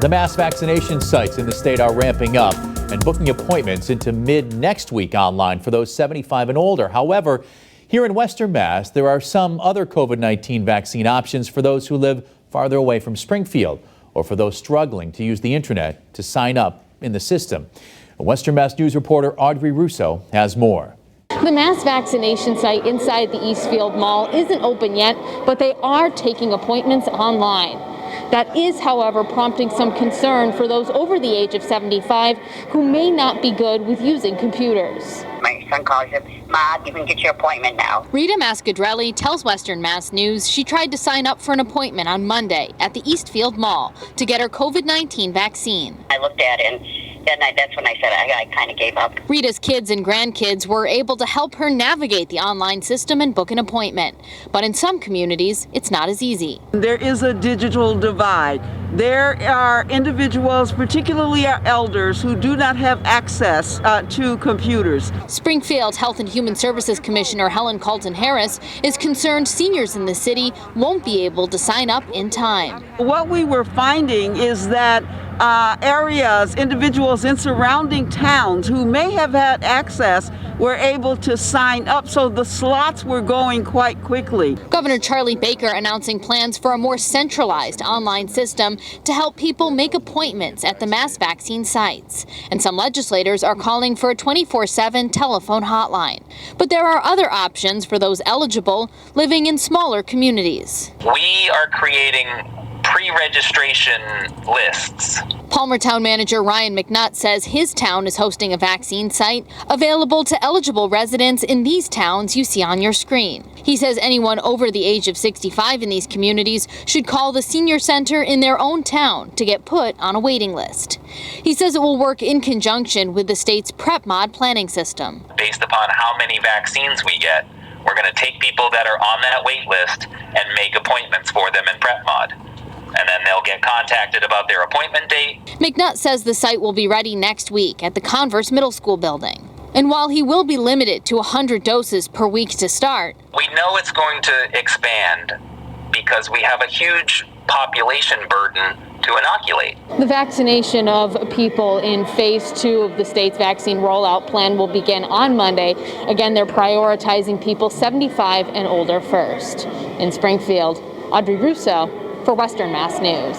The mass vaccination sites in the state are ramping up and booking appointments into mid next week online for those 75 and older. However, here in Western Mass, there are some other COVID-19 vaccine options for those who live farther away from Springfield or for those struggling to use the internet to sign up in the system. Western Mass News reporter Audrey Russo has more. The mass vaccination site inside the Eastfield Mall isn't open yet, but they are taking appointments online. That is, however, prompting some concern for those over the age of 75 who may not be good with using computers. My son calls him, Ma, you can get your appointment now. Rita Mascadrelli tells Western Mass News she tried to sign up for an appointment on Monday at the Eastfield Mall to get her COVID-19 vaccine. I looked at it and that's when I said I kind of gave up. Rita's kids and grandkids were able to help her navigate the online system and book an appointment. But in some communities, it's not as easy. There is a digital divide. There are individuals, particularly our elders, who do not have access to computers. Springfield Health and Human Services Commissioner Helen Carlton Harris is concerned seniors in the city won't be able to sign up in time. What we were finding is that individuals in surrounding towns who may have had access were able to sign up, so the slots were going quite quickly. Governor Charlie Baker announcing plans for a more centralized online system to help people make appointments at the mass vaccine sites. And some legislators are calling for a 24/7 telephone hotline. But there are other options for those eligible living in smaller communities. We are creating pre-registration lists. Palmertown manager Ryan McNutt says his town is hosting a vaccine site available to eligible residents in these towns you see on your screen. He says anyone over the age of 65 in these communities should call the senior center in their own town to get put on a waiting list. He says it will work in conjunction with the state's PrepMod planning system. Based upon how many vaccines we get, we're going to take people that are on that wait list and make appointments for them in PrepMod. And then they'll get contacted about their appointment date. McNutt says the site will be ready next week at the Converse Middle School building. And while he will be limited to 100 doses per week to start, we know it's going to expand because we have a huge population burden to inoculate. The vaccination of people in phase 2 of the state's vaccine rollout plan will begin on Monday. Again, they're prioritizing people 75 and older first. In Springfield, Audrey Russo for Western Mass News.